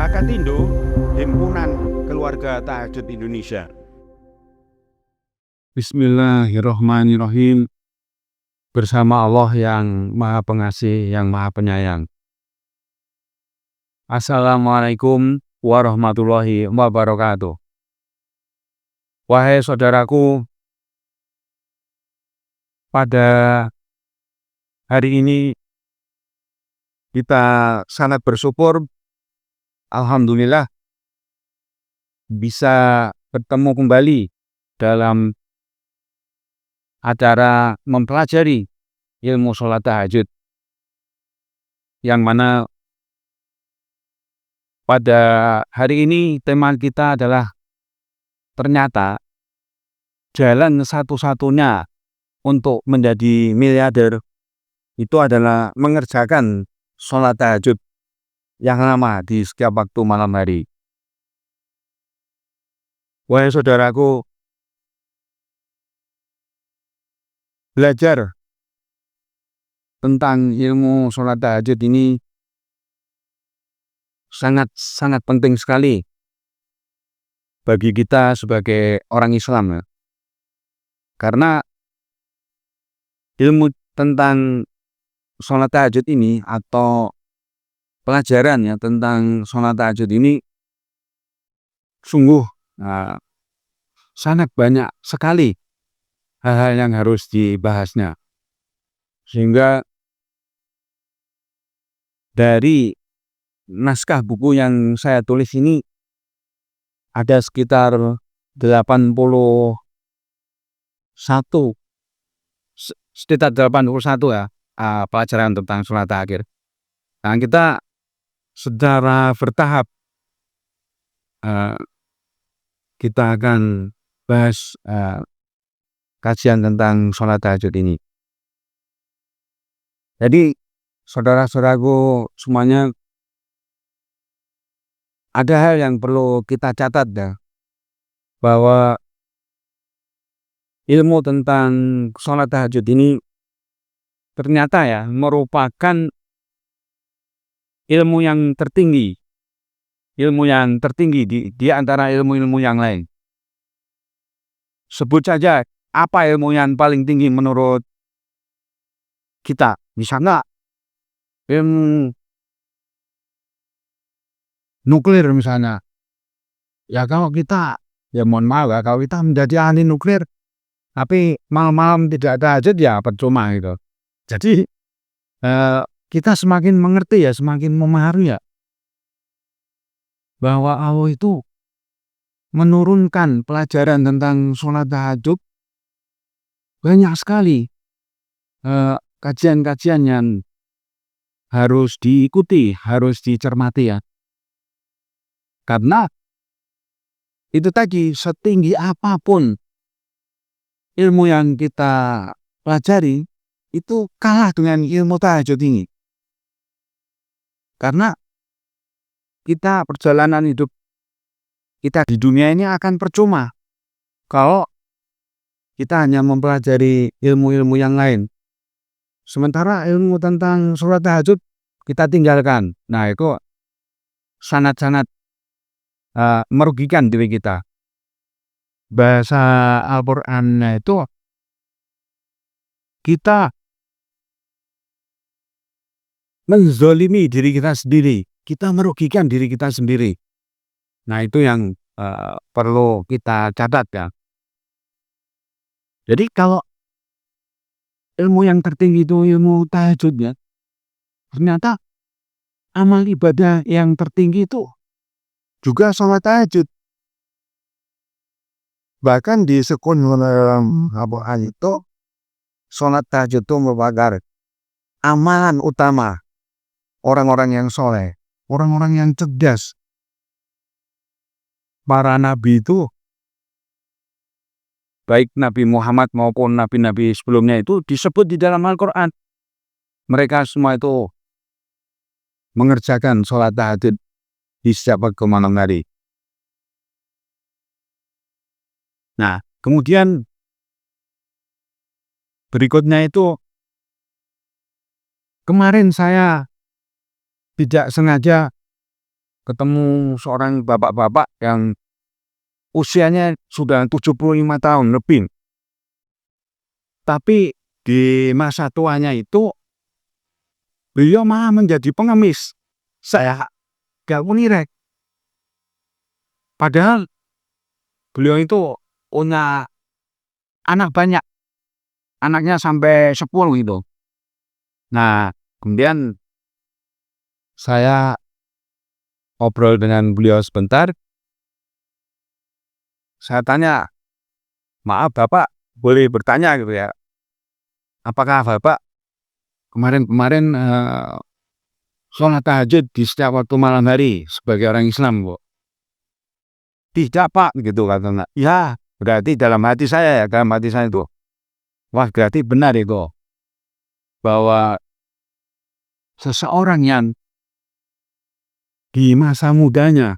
Hakatindo, Himpunan Keluarga Tahajud Indonesia. Bismillahirrohmanirrohim. Bersama Allah yang Maha Pengasih, yang Maha Penyayang. Assalamualaikum warahmatullahi wabarakatuh. Wahai saudaraku, pada hari ini kita sangat bersyukur, alhamdulillah, bisa bertemu kembali dalam acara mempelajari ilmu sholat tahajud, yang mana pada hari ini tema kita adalah ternyata jalan satu-satunya untuk menjadi miliarder itu adalah mengerjakan sholat tahajud yang lama di setiap waktu malam hari. Wahai saudaraku, belajar tentang ilmu sholat tahajud ini sangat penting sekali bagi kita sebagai orang Islam, ya. Karena ilmu tentang sholat tahajud ini atau pelajaran tentang sholat tahajud ini sungguh sangat banyak sekali hal-hal yang harus dibahasnya. Sehingga dari naskah buku yang saya tulis ini ada sekitar 81 pelajaran tentang sholat tahajud. Nah, kita secara bertahap kita akan bahas kajian tentang sholat tahajud ini. Jadi saudara-saudaraku semuanya, ada hal yang perlu kita catat, bahwa ilmu tentang sholat tahajud ini ternyata merupakan ilmu yang tertinggi di antara ilmu-ilmu yang lain. Sebut saja apa ilmu yang paling tinggi menurut kita. Misalnya ilmu nuklir misalnya. Kalau kita, mohon maaf kalau kita menjadi ahli nuklir tapi malam-malam tidak tahajud, percuma gitu. Jadi kita semakin mengerti, semakin memahami bahwa Allah itu menurunkan pelajaran tentang sholat tahajud banyak sekali, kajian-kajian yang harus diikuti, harus dicermati, karena itu tadi, setinggi apapun ilmu yang kita pelajari itu kalah dengan ilmu tahajud ini. Karena kita, perjalanan hidup kita di dunia ini akan percuma kalau kita hanya mempelajari ilmu-ilmu yang lain. Sementara ilmu tentang sholat tahajud kita tinggalkan. Nah, itu sangat-sangat merugikan diri kita. Bahasa Al-Quran itu, kita menzolimi diri kita sendiri, kita merugikan diri kita sendiri. Nah, itu yang perlu kita catat, Jadi kalau ilmu yang tertinggi itu ilmu tahajudnya, ternyata amal ibadah yang tertinggi itu juga sholat tahajud. Bahkan disebut dalam Al-Quran itu, sholat tahajud itu merupakan amalan utama orang-orang yang soleh, orang-orang yang cerdas. Para nabi itu, baik Nabi Muhammad maupun nabi-nabi sebelumnya, itu disebut di dalam Al-Quran. Mereka semua itu mengerjakan sholat tahajud di setiap waktu malam hari. Nah, kemudian berikutnya itu Kemarin saya tidak sengaja ketemu seorang bapak-bapak yang usianya sudah 75 tahun lebih. Tapi di masa tuanya itu beliau malah menjadi pengemis. Saya gak mengira. Padahal beliau itu punya anak banyak. Anaknya sampai 10 gitu. Nah, kemudian saya ngobrol dengan beliau sebentar. Saya tanya, maaf Bapak, boleh bertanya gitu ya. Apakah Bapak kemarin sholat tahajud di setiap waktu malam hari sebagai orang Islam, Bu? Tidak Pak, gitu katanya. Ya, berarti dalam hati saya itu, wah berarti benar itu, bahwa seseorang yang di masa mudanya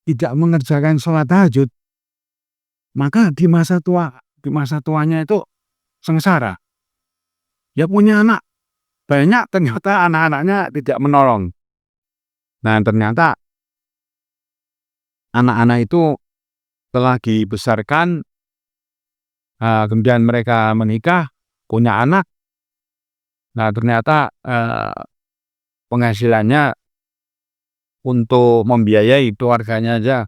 tidak mengerjakan sholat tahajud, maka di masa tuanya itu sengsara. Ya punya anak banyak, ternyata anak-anaknya tidak menolong. Nah, ternyata anak-anak itu telah dibesarkan, kemudian mereka menikah, punya anak. Nah, ternyata penghasilannya untuk membiayai keluarganya aja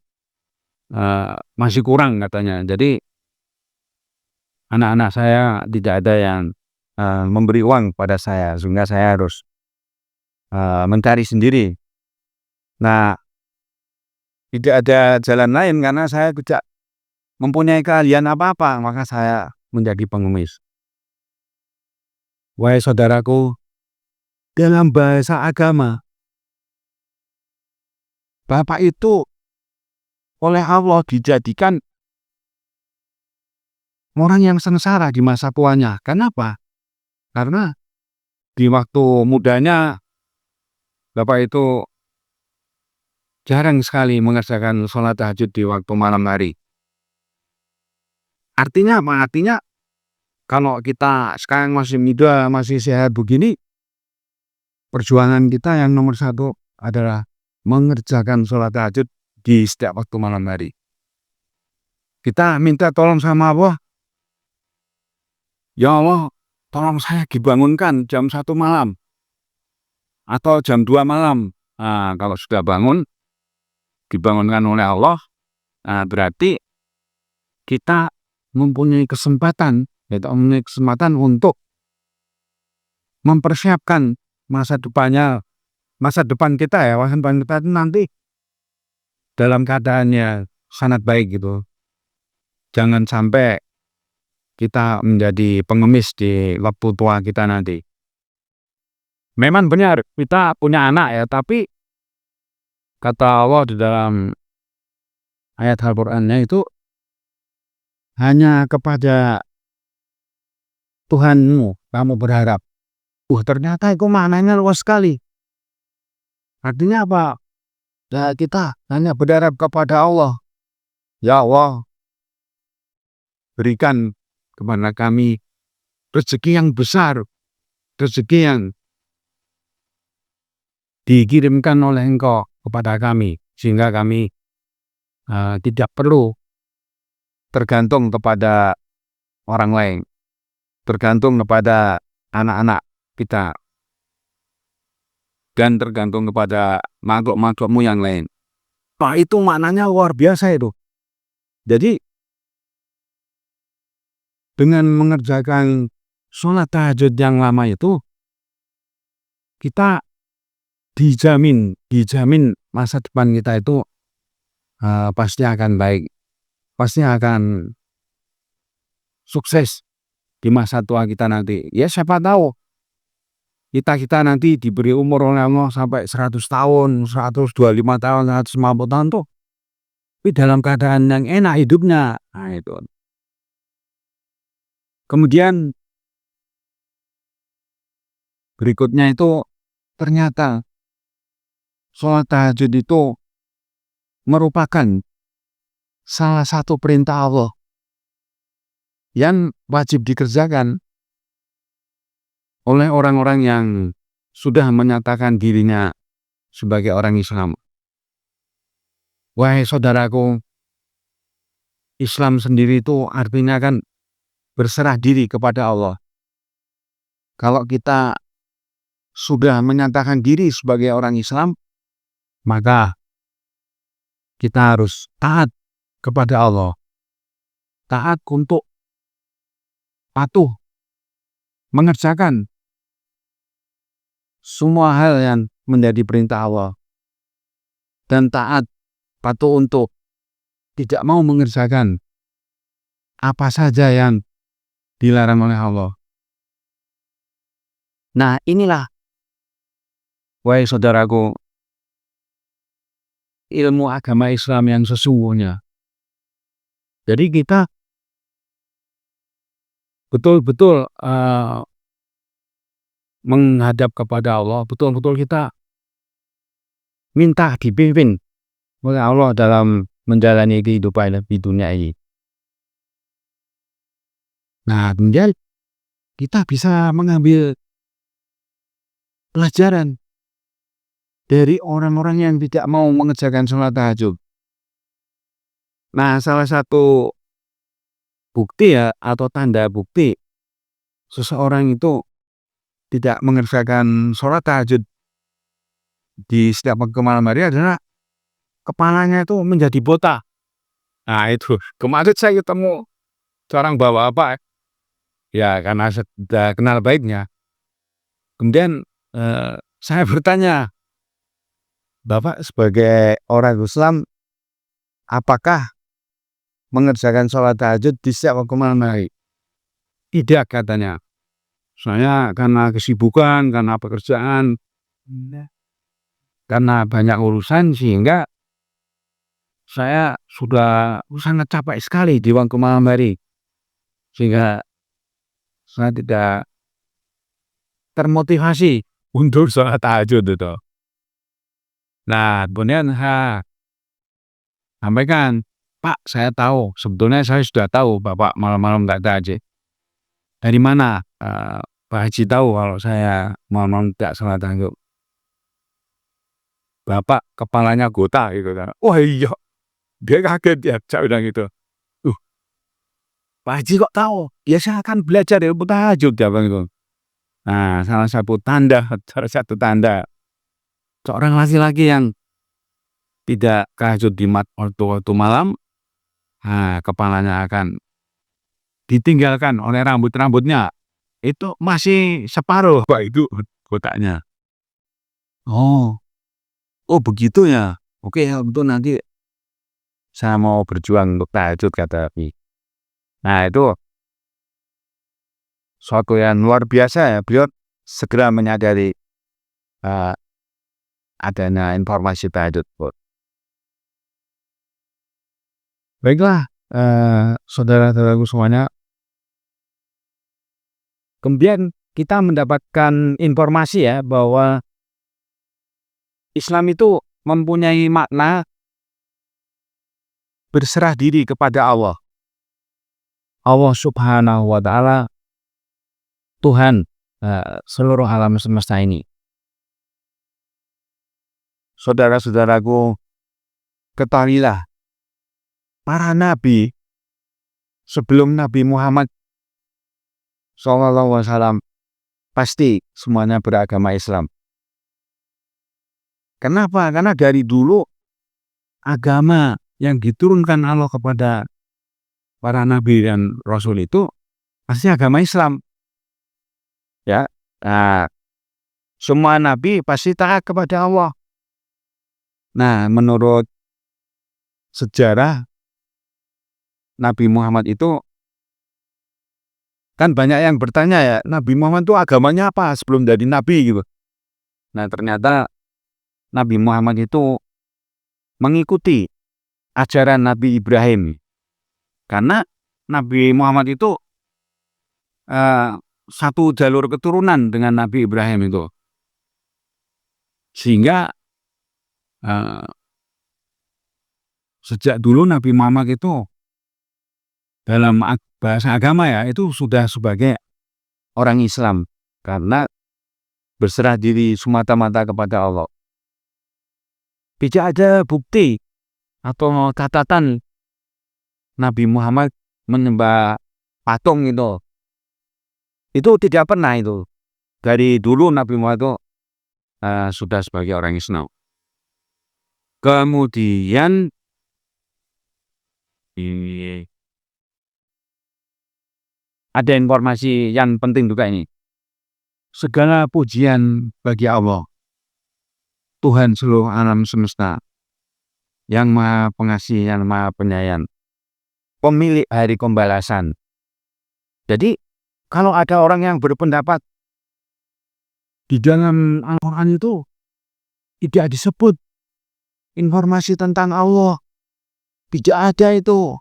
masih kurang katanya. Jadi anak-anak saya tidak ada yang memberi uang pada saya, sehingga saya harus mencari sendiri. Nah, tidak ada jalan lain karena saya tidak mempunyai keahlian apa-apa, maka saya menjadi pengemis. Wahai saudaraku, dalam bahasa agama, Bapak itu oleh Allah dijadikan orang yang sengsara di masa tuanya. Kenapa? Karena di waktu mudanya Bapak itu jarang sekali mengerjakan sholat tahajud di waktu malam hari. Artinya apa? Artinya kalau kita sekarang masih muda, masih sehat begini, perjuangan kita yang nomor satu adalah mengerjakan sholat tahajud di setiap waktu malam hari. Kita minta tolong sama Allah. Ya Allah, tolong saya dibangunkan jam 1 malam atau jam 2 malam. Nah, kalau sudah bangun, dibangunkan oleh Allah, nah berarti kita mempunyai kesempatan untuk mempersiapkan masa depan kita ya, masa depan kita nanti dalam keadaannya sangat baik gitu. Jangan sampai kita menjadi pengemis di waktu tua kita nanti. Memang benar kita punya anak ya, tapi kata Allah di dalam ayat Al-Qur'annya itu, hanya kepada Tuhanmu kamu berharap. Ternyata itu maknanya luas sekali. Artinya apa? Ya, kita hanya berharap kepada Allah. Ya Allah, berikan kepada kami rezeki yang besar, rezeki yang dikirimkan oleh Engkau kepada kami, sehingga kami tidak perlu tergantung kepada orang lain, tergantung kepada anak-anak kita, dan tergantung kepada makhluk-makhlukmu yang lain. Pak, itu maknanya luar biasa itu. Jadi dengan mengerjakan sholat tahajud yang lama itu, kita dijamin masa depan kita itu pasti akan baik, pasti akan sukses di masa tua kita nanti. Ya siapa tahu kita nanti diberi umur oleh Allah sampai 100 tahun, 125 tahun, 150 tahun tuh, tapi dalam keadaan yang enak hidupnya. Nah itu. Kemudian berikutnya itu, ternyata sholat tahajud itu merupakan salah satu perintah Allah yang wajib dikerjakan oleh orang-orang yang sudah menyatakan dirinya sebagai orang Islam. Wahai saudaraku, Islam sendiri itu artinya kan berserah diri kepada Allah. Kalau kita sudah menyatakan diri sebagai orang Islam, maka kita harus taat kepada Allah. Taat untuk patuh, mengerjakan semua hal yang menjadi perintah Allah. Dan taat, patuh untuk tidak mau mengerjakan apa saja yang dilarang oleh Allah. Nah, inilah, wahai saudaraku, ilmu agama Islam yang sesungguhnya. Jadi kita betul-betul menghadap kepada Allah, betul-betul kita minta dipimpin oleh Allah dalam menjalani kehidupan di dunia ini. Nah, kemudian kita bisa mengambil pelajaran dari orang-orang yang tidak mau mengerjakan sholat tahajud. Nah, salah satu bukti atau tanda bukti seseorang itu tidak mengerjakan sholat tahajud di setiap waktu malam hari adalah kepalanya itu menjadi botak. Nah, itu kemarin saya ketemu seorang bapak-bapak, ya karena sudah kenal baiknya. Kemudian saya bertanya, Bapak sebagai orang Islam, apakah mengerjakan sholat tahajud di setiap waktu malam hari? Tidak, katanya. Saya karena kesibukan, karena pekerjaan, karena banyak urusan, sehingga saya sudah sangat capek sekali di waktu malam hari. Sehingga saya tidak termotivasi untuk sholat tahajud itu. Nah, kemudian saya sampaikan, Pak, saya tahu, sebetulnya saya sudah tahu Bapak malam-malam tak tahajud. Dari mana Pak Haji tahu kalau saya malam-malam tidak sholat tahajud? Bapak kepalanya gotak gitu kan. Wah iya, dia kaget ya, saya bilang gitu. Pak Haji kok tahu? Ya saya akan belajar ilmu tahajud, dia bilang gitu. Nah, salah satu tanda seorang laki-laki yang tidak tahajud di waktu malam, kepalanya akan ditinggalkan oleh rambut-rambutnya. Itu masih separuh, Pak, itu botaknya. Oh begitu ya. Oke, itu nanti saya mau berjuang untuk tahajud, kata Abi. Nah, itu suatu yang luar biasa ya. Beliau segera menyadari adanya informasi tahajud. Baiklah, saudara-saudaraku semuanya. Kemudian kita mendapatkan informasi ya bahwa Islam itu mempunyai makna berserah diri kepada Allah. Allah Subhanahu wa Ta'ala, Tuhan seluruh alam semesta ini. Saudara-saudaraku, ketahuilah, para nabi sebelum Nabi Muhammad SAW pasti semuanya beragama Islam. Kenapa? Karena dari dulu agama yang diturunkan Allah kepada para nabi dan rasul itu pasti agama Islam. Ya, semua nabi pasti taat kepada Allah. Nah, menurut sejarah Nabi Muhammad itu kan banyak yang bertanya ya, Nabi Muhammad itu agamanya apa sebelum jadi nabi gitu. Nah, ternyata Nabi Muhammad itu mengikuti ajaran Nabi Ibrahim. Karena Nabi Muhammad itu satu jalur keturunan dengan Nabi Ibrahim itu. Sehingga sejak dulu Nabi Muhammad itu dalam bahasa agama ya itu sudah sebagai orang Islam. Karena berserah diri semata-mata kepada Allah. Tidak ada bukti atau catatan Nabi Muhammad menyembah patung itu. Itu tidak pernah itu. Dari dulu Nabi Muhammad itu sudah sebagai orang Islam. Kemudian ada informasi yang penting juga ini. Segala pujian bagi Allah, Tuhan seluruh alam semesta, yang maha pengasih, yang maha penyayang, pemilik hari pembalasan. Jadi, kalau ada orang yang berpendapat di dalam Al-Quran itu tidak disebut informasi tentang Allah, tidak ada itu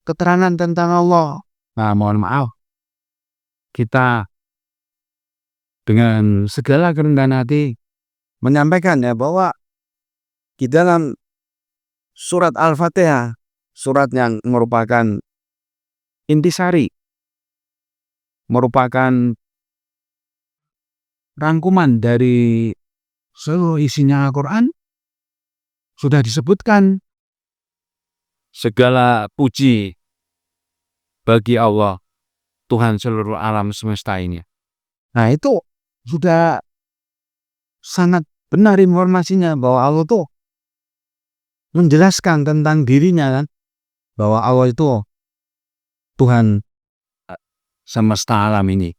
keterangan tentang Allah. Nah, mohon maaf, kita dengan segala kerendahan hati menyampaikan ya bahwa di dalam surat Al-Fatihah, surat yang merupakan intisari, merupakan rangkuman dari seluruh isinya Al-Quran, sudah disebutkan segala puji bagi Allah, Tuhan seluruh alam semesta ini. Nah, itu sudah sangat benar informasinya bahwa Allah itu menjelaskan tentang dirinya kan, bahwa Allah itu Tuhan semesta alam ini,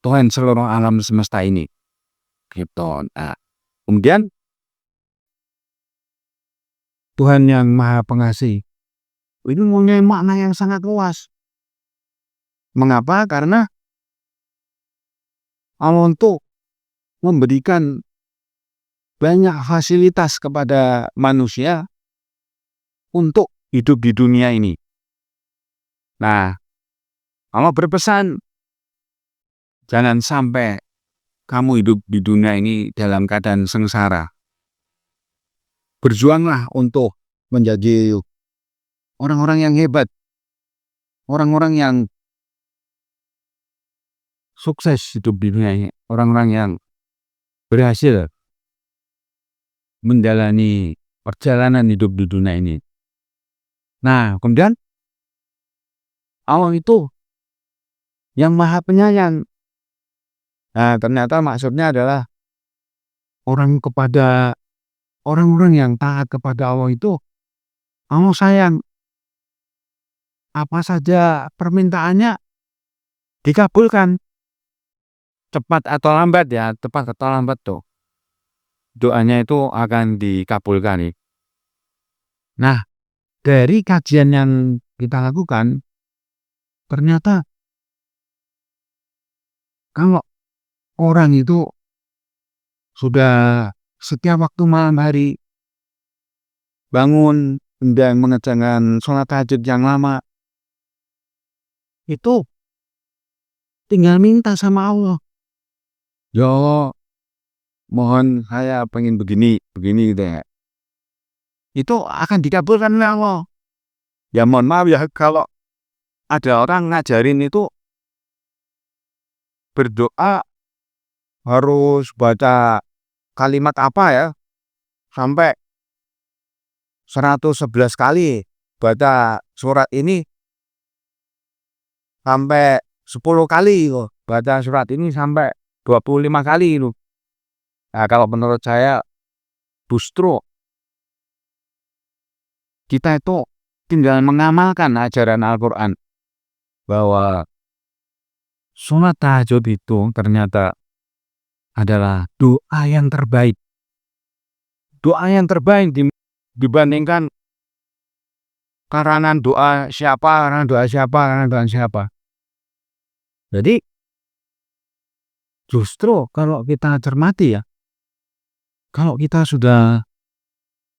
Tuhan seluruh alam semesta ini. Gitu. Nah, kemudian Tuhan yang maha pengasih ini mempunyai makna yang sangat luas. Mengapa? Karena Allah untuk memberikan banyak fasilitas kepada manusia untuk hidup di dunia ini. Nah, Allah berpesan, jangan sampai kamu hidup di dunia ini dalam keadaan sengsara. Berjuanglah untuk menjadi orang-orang yang hebat, orang-orang yang sukses hidup di dunia ini, orang-orang yang berhasil menjalani perjalanan hidup di dunia ini. Nah, kemudian Allah itu yang maha penyayang. Nah, ternyata maksudnya adalah orang-orang yang taat kepada Allah itu Allah sayang. Apa saja permintaannya dikabulkan. Cepat atau lambat ya, cepat atau lambat tuh. Doanya itu akan dikabulkan nih. Nah, dari kajian yang kita lakukan, ternyata kalau orang itu sudah setiap waktu malam hari bangun dan mengerjakan sholat tahajud yang lama, itu tinggal minta sama Allah. Ya Allah, mohon saya pengen begini gitu ya. Itu akan dikabulkan oleh Allah. Ya mohon maaf ya, kalau ada orang ngajarin itu berdoa harus baca kalimat apa ya, sampai 111 kali baca surat ini, sampai 10 kali loh baca surat ini, sampai 25 kali itu. Nah, kalau menurut saya justru kita itu tinggal mengamalkan ajaran Al-Quran bahwa sholat tahajud itu ternyata adalah doa yang terbaik. Doa yang terbaik dibandingkan karangan doa siapa. Jadi justru kalau kita cermati ya, kalau kita sudah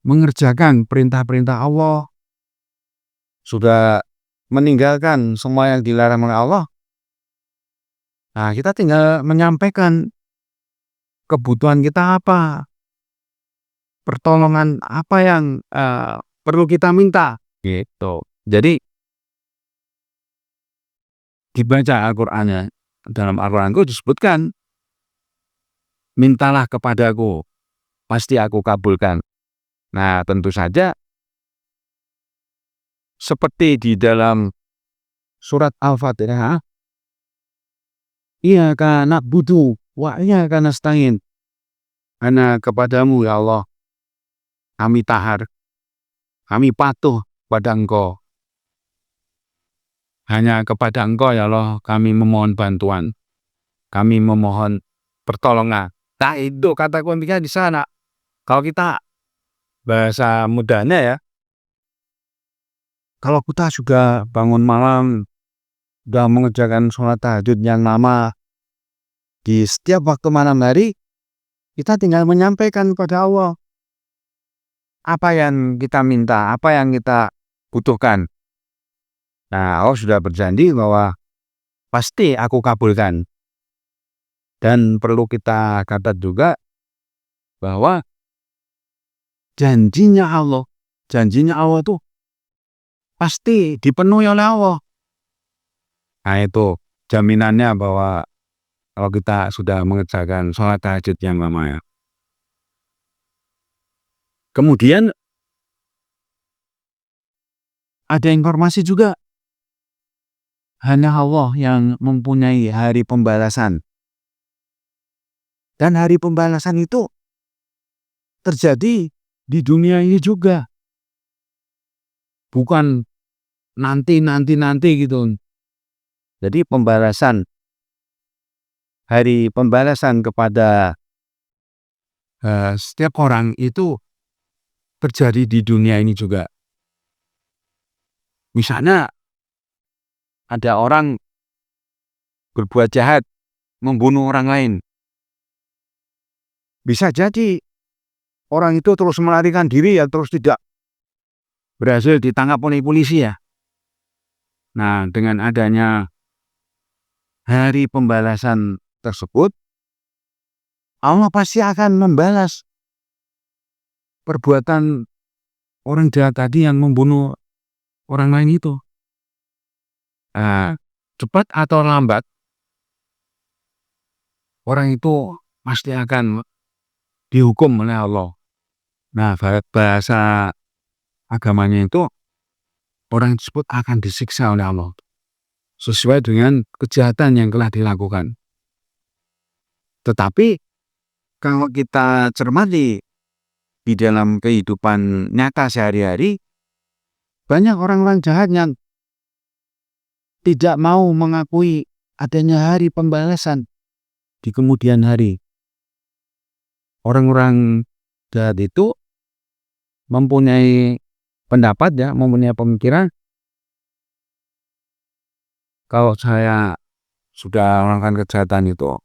mengerjakan perintah-perintah Allah, sudah meninggalkan semua yang dilarang oleh Allah, nah kita tinggal menyampaikan kebutuhan kita apa, pertolongan apa yang perlu kita minta, gitu. Jadi dibaca Al-Qur'annya, dalam Al-Qur'an itu disebutkan mintalah kepadaku, pasti aku kabulkan. Nah, tentu saja seperti di dalam surat Al-Fatihah, Iyyaka na'budu wa iyyaka nasta'in. Hanya kepadamu ya Allah kami tahar, kami patuh pada Engkau. Hanya kepada Engkau ya Allah kami memohon bantuan, kami memohon pertolongan. Nah, itu kata kuncinya di sana. Kalau kita bahasa mudanya ya, kalau kita sudah bangun malam, sudah mengerjakan sholat tahajud yang lama, di setiap waktu malam hari, kita tinggal menyampaikan kepada Allah apa yang kita minta, apa yang kita butuhkan. Nah, Allah sudah berjanji bahwa pasti aku kabulkan. Dan perlu kita catat juga bahwa janjinya Allah itu pasti dipenuhi oleh Allah. Nah, itu jaminannya bahwa kalau kita sudah mengerjakan sholat tahajud yang lama ya. Kemudian ada informasi juga, hanya Allah yang mempunyai hari pembalasan. Dan hari pembalasan itu terjadi di dunia ini juga. Bukan nanti gitu. Jadi hari pembalasan kepada setiap orang itu terjadi di dunia ini juga. Misalnya ada orang berbuat jahat, membunuh orang lain. Bisa jadi orang itu terus melarikan diri ya, terus tidak berhasil ditangkap oleh polisi ya. Nah, dengan adanya hari pembalasan tersebut, Allah pasti akan membalas perbuatan orang jahat tadi yang membunuh orang lain itu. Cepat atau lambat, orang itu pasti akan dihukum oleh Allah. Nah, bahasa agamanya itu, orang tersebut akan disiksa oleh Allah sesuai dengan kejahatan yang telah dilakukan. Tetapi kalau kita cermati di dalam kehidupan nyata sehari-hari, banyak orang-orang jahat yang tidak mau mengakui adanya hari pembalasan di kemudian hari. Orang-orang jahat itu mempunyai pendapat ya, mempunyai pemikiran, kalau saya sudah melakukan kejahatan itu,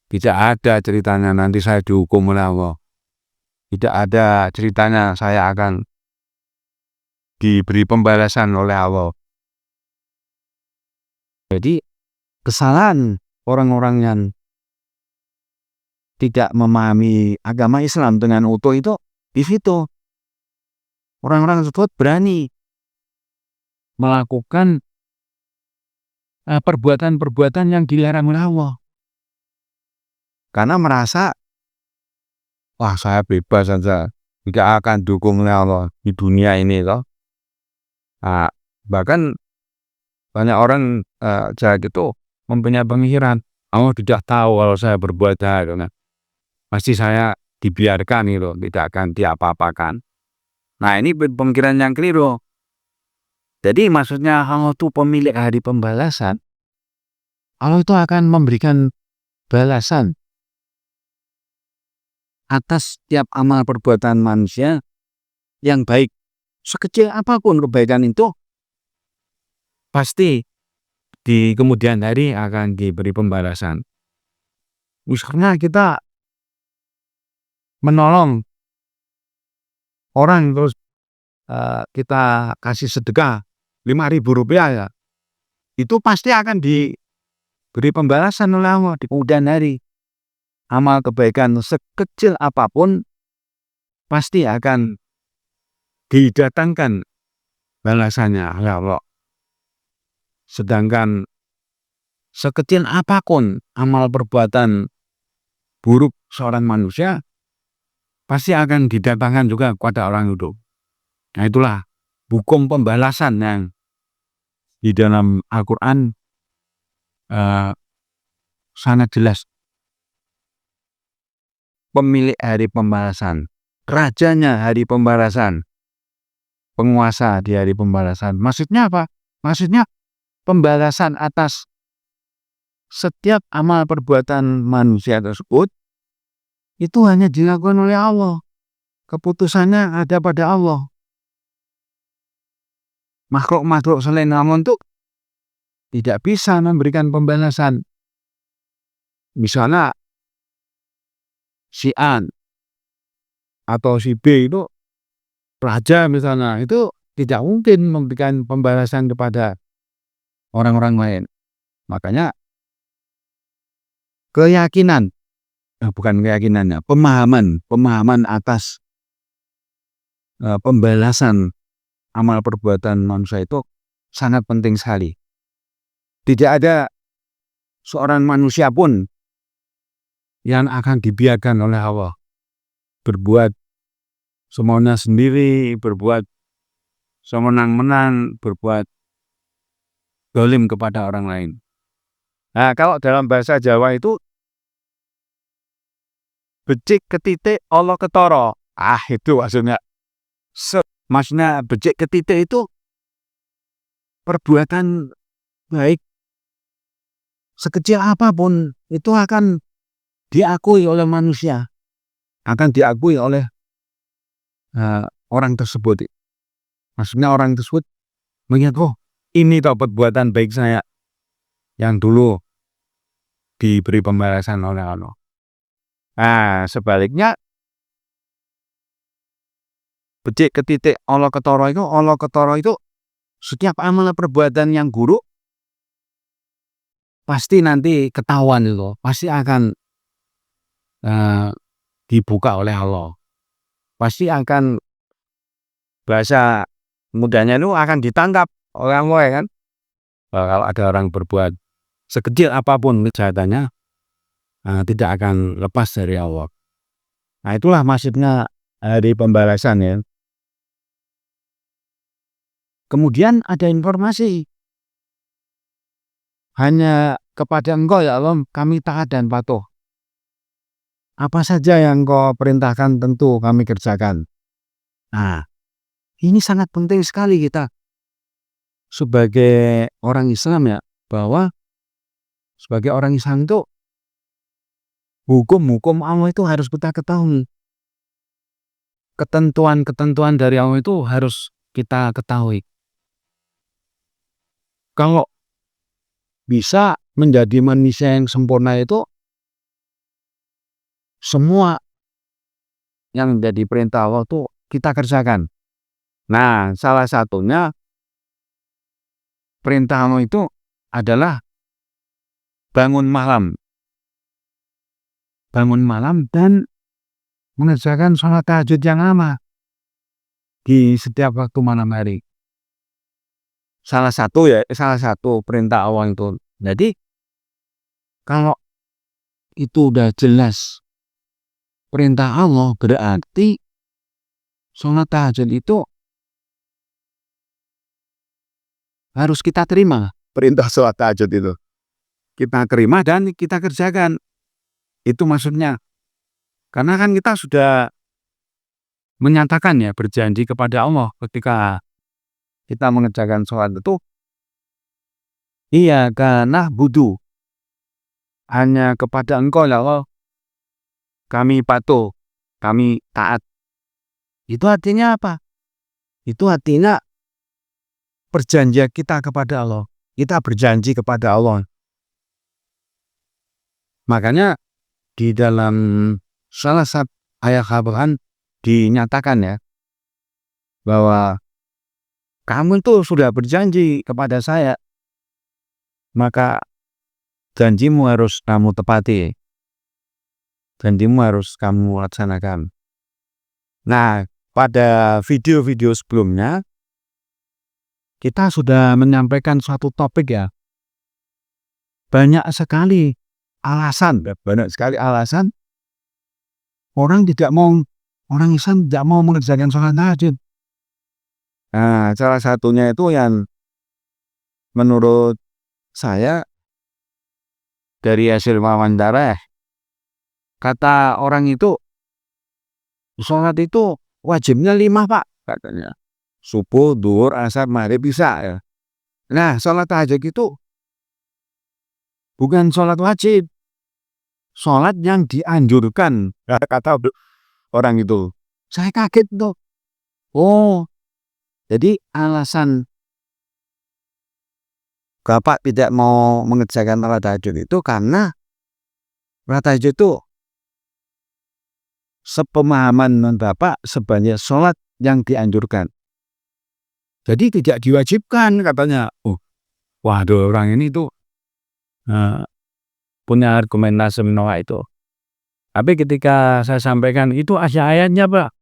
tidak ada ceritanya nanti saya dihukum oleh Allah. Tidak ada ceritanya saya akan diberi pembalasan oleh Allah. Jadi kesalahan orang-orang yang tidak memahami agama Islam dengan utuh itu di situ. Orang-orang tersebut berani melakukan perbuatan-perbuatan yang dilarang oleh Allah. Karena merasa, wah saya bebas saja, tidak akan dukung oleh Allah di dunia ini loh. Nah, bahkan banyak orang jahat itu mempunyai pemikiran, Allah tidak tahu kalau saya berbuat jahat, pasti saya dibiarkan gitu, tidak akan diapa-apakan. Nah, ini pemikiran yang keliru. Jadi maksudnya Allah itu pemilik hari pembalasan. Allah itu akan memberikan balasan atas setiap amal perbuatan manusia yang baik. Sekecil apapun kebaikan itu, pasti di kemudian hari akan diberi pembalasan. Misalnya kita menolong orang, terus kita kasih sedekah Rp5.000 ya, itu pasti akan diberi pembalasan oleh Allah di kemudian hari. Amal kebaikan sekecil apapun pasti akan didatangkan balasannya oleh Allah. Sedangkan sekecil apapun amal perbuatan buruk seorang manusia pasti akan didatangkan juga kepada orang hidup. Nah, itulah hukum pembalasan yang di dalam Al-Quran sangat jelas. Pemilik hari pembalasan, rajanya hari pembalasan, penguasa di hari pembalasan. Maksudnya apa? Maksudnya pembalasan atas setiap amal perbuatan manusia tersebut itu hanya dilakukan oleh Allah. Keputusannya ada pada Allah. Makhluk-makhluk selain Allah itu tidak bisa memberikan pembalasan. Misalnya si A atau si B itu raja misalnya, itu tidak mungkin memberikan pembalasan kepada orang-orang lain. Makanya keyakinan, bukan keyakinannya, pemahaman atas pembalasan amal perbuatan manusia itu sangat penting sekali. Tidak ada seorang manusia pun yang akan dibiarkan oleh Allah berbuat semaunya sendiri, berbuat semenang-menang, berbuat zalim kepada orang lain. Nah, kalau dalam bahasa Jawa itu becik ketitik Allah ketara. Itu maksudnya. Maksudnya becik ketitik itu perbuatan baik sekecil apapun itu akan diakui oleh manusia, akan diakui oleh orang tersebut. Maksudnya orang tersebut melihat, oh ini toh perbuatan baik saya yang dulu diberi pembalasan oleh Allah. Nah, sebaliknya becik ketitik Allah ketara itu setiap amal perbuatan yang buruk pasti nanti ketahuan itu, pasti akan dibuka oleh Allah. Pasti akan, bahasa mudahnya itu akan ditangkap oleh Allah, ya kan. Kalau ada orang berbuat sekecil apapun kejahatannya, tidak akan lepas dari Allah. Nah, itulah maksudnya hari pembalasan, ya. Kemudian ada informasi, hanya kepada Engkau ya Allah kami taat dan patuh. Apa saja yang Engkau perintahkan tentu kami kerjakan. Nah, ini sangat penting sekali kita sebagai orang Islam, ya, bahwa sebagai orang Islam itu hukum-hukum Allah itu harus kita ketahui. Ketentuan-ketentuan dari Allah itu harus kita ketahui. Kalau bisa menjadi manusia yang sempurna itu semua yang menjadi perintah Allah itu kita kerjakan. Nah, salah satunya perintah Allah itu adalah bangun malam dan mengerjakan sholat tahajud yang lama di setiap waktu malam hari. Salah satu perintah Allah itu. Jadi kalau itu udah jelas perintah Allah, berarti sholat tahajud itu harus kita terima. Perintah sholat tahajud itu kita terima dan kita kerjakan. Itu maksudnya. Karena kan kita sudah menyatakan, ya, berjanji kepada Allah ketika kita mengerjakan sholat itu, iya karena budu, hanya kepada Engkau ya Allah kami patuh, kami taat. Itu artinya apa? Itu artinya perjanjian kita kepada Allah. Kita berjanji kepada Allah. Makanya di dalam salah satu ayat Al-Quran dinyatakan, ya, bahwa kamu itu sudah berjanji kepada saya, maka janjimu harus kamu tepati. Janjimu harus kamu laksanakan. Nah, pada video-video sebelumnya kita sudah menyampaikan suatu topik, ya. Banyak sekali alasan orang Islam tidak mau mengerjakan sholat tahajud. Nah, salah satunya itu yang menurut saya dari hasil wawancara, kata orang itu sholat itu wajibnya 5 Pak, katanya. Subuh, duhur, asar, maghrib, isya ya. Nah, sholat tahajud itu bukan sholat wajib, sholat yang dianjurkan, kata orang itu. Saya kaget tuh. Oh, jadi alasan Bapak tidak mau mengerjakan sholat tahajud itu karena sholat tahajud itu sepemahaman Bapak sebanyak sholat yang dianjurkan. Jadi tidak diwajibkan katanya. Oh, waduh, orang ini tuh punya argumentasi menolak itu. Tapi ketika saya sampaikan itu ayatnya Pak,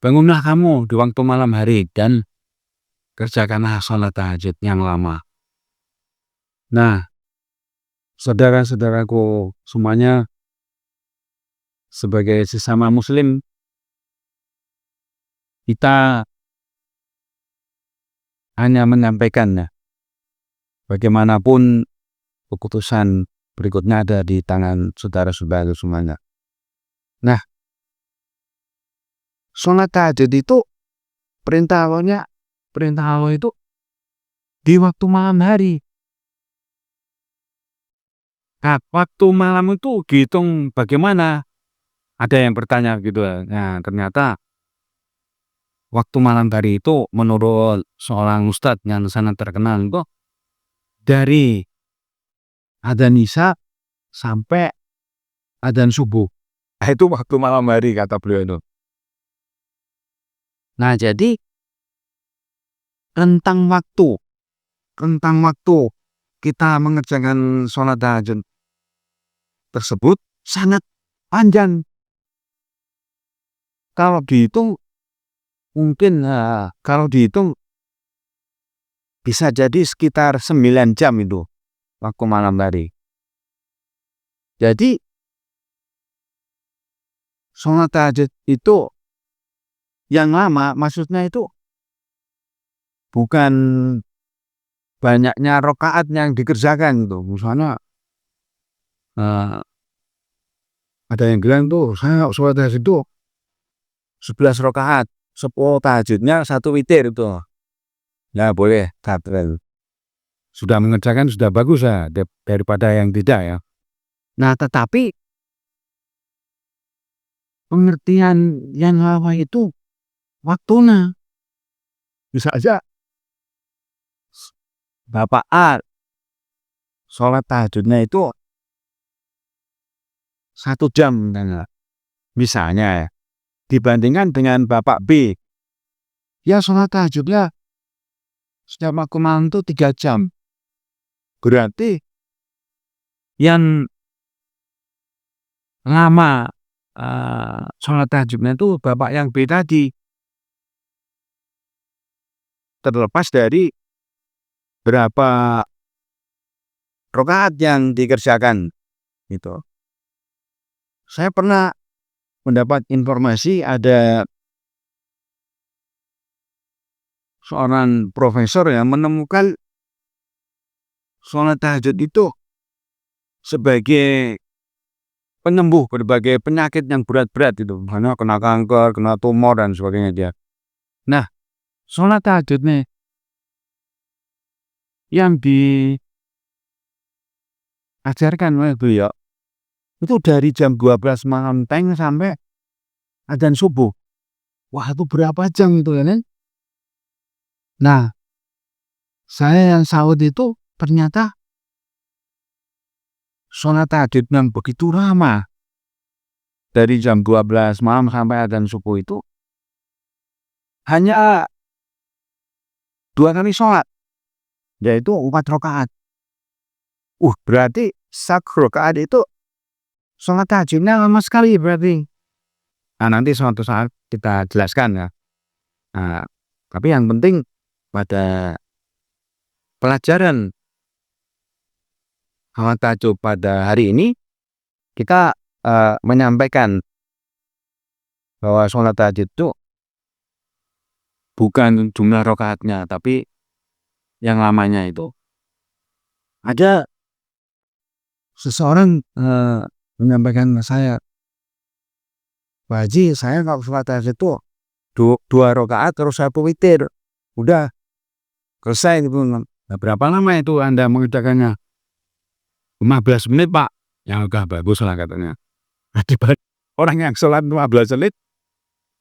bangunlah kamu di waktu malam hari dan kerjakanlah sholat tahajud yang lama. Nah, saudara-saudaraku semuanya, sebagai sesama muslim, kita hanya menyampaikan ya, bagaimanapun keputusan berikutnya ada di tangan saudara-saudara semuanya. Nah, sholat tahajud itu perintah Allah itu di waktu malam hari. Nah, waktu malam itu dihitung bagaimana? Ada yang bertanya gitu. Nah, ternyata waktu malam hari itu menurut seorang ustadz yang sangat terkenal itu dari adzan isya sampai adzan subuh. Nah, itu waktu malam hari kata beliau itu. Nah, jadi rentang waktu kita mengerjakan sholat tahajud tersebut sangat panjang. Kalau dihitung mungkin bisa jadi sekitar 9 jam itu waktu malam hari. Jadi sholat tahajud itu yang lama maksudnya itu bukan banyaknya rakaat yang dikerjakan gitu. Misalnya ada yang bilang tuh saya sholat tahajud itu 11 rakaat, 10 tahajudnya 1 witir itu. Ya boleh, sudah mengerjakan sudah bagus ya daripada yang tidak ya. Nah, tetapi pengertian yang lama itu waktunya. Bisa aja Bapak A sholat tahajudnya itu 1 jam misalnya ya, dibandingkan dengan Bapak B ya sholat tahajudnya setiap waktu malam itu 3 jam. Berarti yang lama sholat tahajudnya itu Bapak yang B tadi. Terlepas dari berapa rakaat yang dikerjakan gitu. Saya pernah mendapat informasi ada seorang profesor yang menemukan sholat tahajud itu sebagai penyembuh berbagai penyakit yang berat-berat itu, misalnya kena kanker, kena tumor dan sebagainya dia. Nah, sholat tahajudnya yang diajarkan oleh beliau itu dari jam 12 malam sampai adzan subuh. Wah, itu berapa jam itu ya, Nen? Nah, saya yang saud itu ternyata sholat tahajud yang begitu lama dari jam 12 malam sampai adzan subuh itu hanya 2 kali sholat, yaitu 4 rakaat. Berarti 1 rakaat itu sholat tahajudnya lama sekali berarti. Nah, nanti suatu saat kita jelaskan ya. Nah, tapi yang penting pada pelajaran sholat tahajud pada hari ini kita menyampaikan bahwa sholat tahajud itu bukan jumlah rakaatnya, tapi yang lamanya itu. Ada seseorang menyampaikan ke saya, Pak Haji, saya kalau sholat tahajud itu 2 rakaat terus saya witir, udah selesai gitu. Nah, berapa lama itu Anda mengerjakannya? 15 menit Pak. Ya udah bagus lah katanya. Dibanding orang yang sholat 15 menit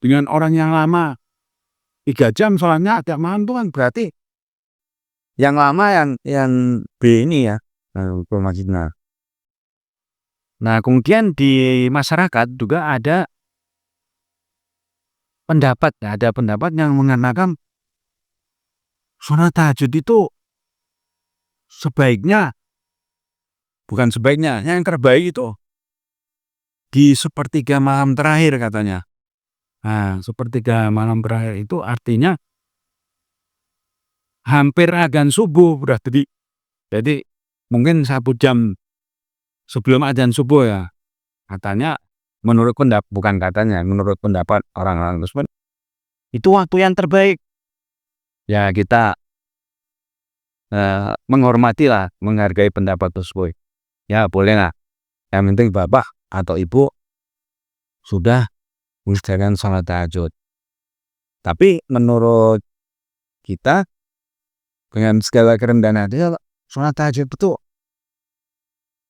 dengan orang yang lama 3 jam sholatnya agak mantu kan, berarti yang lama yang B ini ya. Nah, kemudian di masyarakat juga ada pendapat yang mengatakan sholat tahajud itu bukan sebaiknya, yang terbaik itu di sepertiga malam terakhir katanya. Nah, sepertiga malam terakhir itu artinya hampir adzan subuh udah jadi mungkin 1 jam sebelum adzan subuh ya. Katanya menurut pendapat orang-orang tersebut itu waktu yang terbaik. Ya kita menghormatilah, menghargai pendapat tersebut. Ya bolehlah. Yang penting bapak atau ibu sudah mengerjakan sholat tahajud. Tapi menurut kita dengan segala kerendahan hati, sholat tahajud itu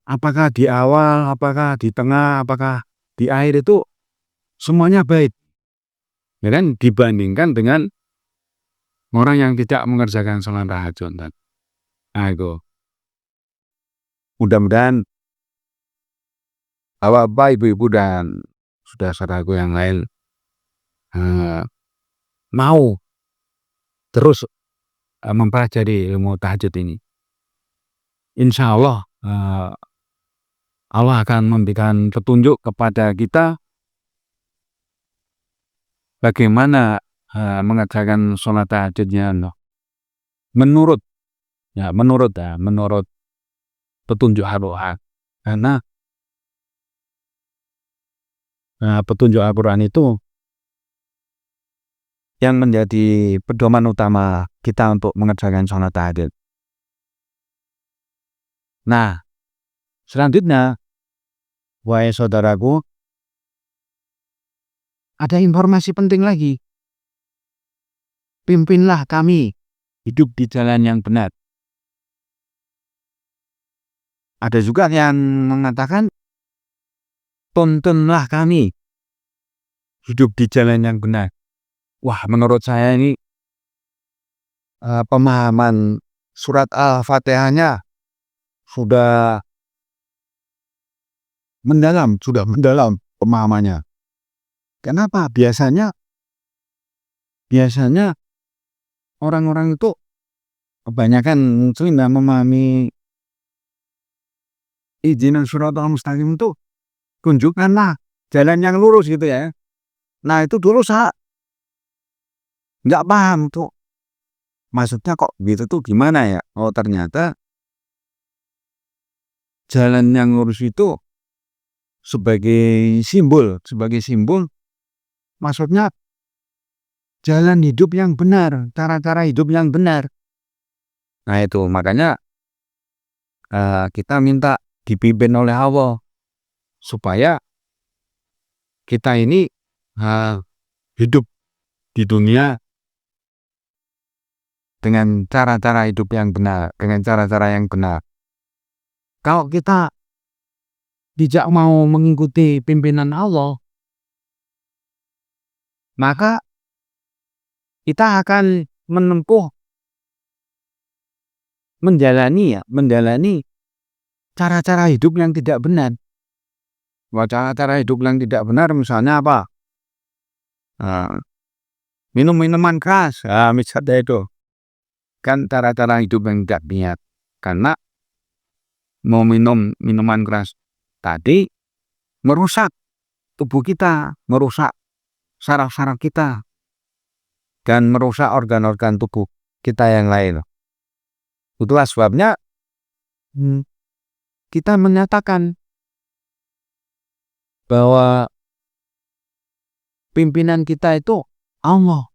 apakah di awal, apakah di tengah, apakah di akhir itu semuanya baik. Ya kan, dibandingkan dengan orang yang tidak mengerjakan sholat tahajud. Nah itu. Mudah-mudahan bapak, ibu-ibu dan saudara-saudaraku yang lain mau terus mempelajari ilmu tahajud ini. Insya Allah Allah akan memberikan petunjuk kepada kita bagaimana mengerjakan sholat tahajudnya menurut petunjuk Al-Quran. Karena petunjuk Al-Quran itu yang menjadi pedoman utama kita untuk mengerjakan sholat tahajud. Nah, selanjutnya, wahai saudaraku, ada informasi penting lagi. Pimpinlah kami hidup di jalan yang benar. Ada juga yang mengatakan, tontonlah kami hidup di jalan yang benar. Wah, menurut saya ini pemahaman surat Al-Fatihahnya sudah mendalam pemahamannya. Kenapa? Biasanya orang-orang itu kebanyakan muslim yang memahami ihdinas shiratal mustaqim itu tunjukkanlah jalan yang lurus gitu ya. Nah itu dulu saya nggak paham tuh maksudnya kok gitu tuh gimana ya. Oh ternyata jalan yang lurus itu sebagai simbol maksudnya jalan hidup yang benar, cara-cara hidup yang benar. Nah itu makanya kita minta dipimpin oleh Allah supaya kita ini hidup di dunia dengan cara-cara hidup yang benar, dengan cara-cara yang benar. Kalau kita tidak mau mengikuti pimpinan Allah, maka kita akan menempuh menjalani cara-cara hidup yang tidak benar. Cara-cara hidup yang tidak benar misalnya apa? Minum minuman keras, misalnya itu kan cara-cara hidup yang tidak niat. Karena mau minum minuman keras tadi merusak tubuh kita, merusak saraf-saraf kita, dan merusak organ-organ tubuh kita yang lain. Itulah sebabnya kita menyatakan bahwa pimpinan kita itu Allah.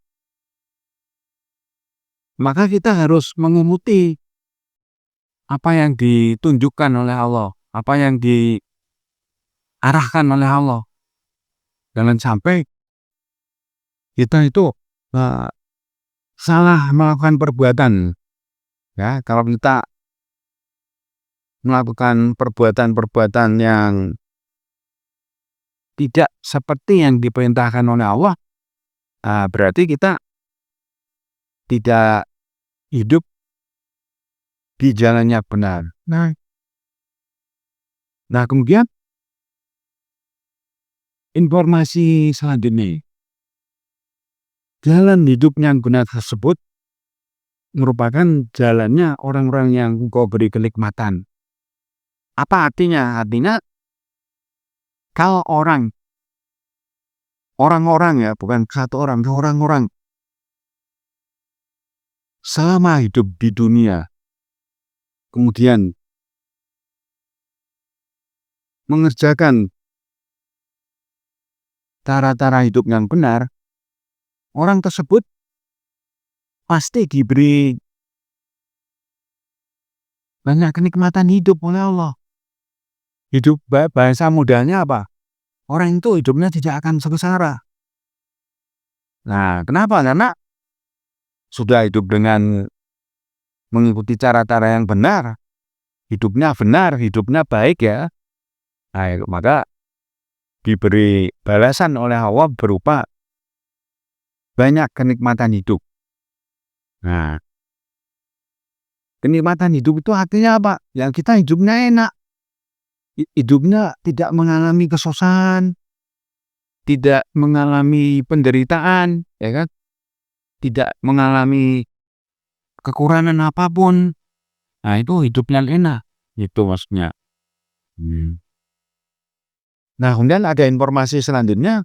Maka kita harus mengikuti apa yang ditunjukkan oleh Allah, apa yang diarahkan oleh Allah. Jangan sampai kita itu salah melakukan perbuatan. Ya, kalau kita melakukan perbuatan-perbuatan yang tidak seperti yang diperintahkan oleh Allah, berarti kita tidak hidup di jalannya benar. Nah kemudian informasi selanjutnya, jalan hidup yang benar tersebut merupakan jalannya orang-orang yang Engkau beri kenikmatan. Apa artinya? Artinya kalau orang-orang ya, bukan satu orang, orang-orang selama hidup di dunia, kemudian mengerjakan cara-cara hidup yang benar, orang tersebut pasti diberi banyak kenikmatan hidup oleh Allah. Hidup, bahasa mudahnya apa? Orang itu hidupnya tidak akan sengsara. Nah, kenapa? Karena sudah hidup dengan mengikuti cara-cara yang benar, hidupnya benar, hidupnya baik ya. Nah, maka diberi balasan oleh Allah berupa banyak kenikmatan hidup. Nah, kenikmatan hidup itu artinya apa? Yang kita hidupnya enak. Hidupnya tidak mengalami kesusahan, tidak mengalami penderitaan, ya kan? Tidak mengalami kekurangan apapun. Nah, itu hidupnya enak. Itu maksudnya. Nah, kemudian ada informasi selanjutnya.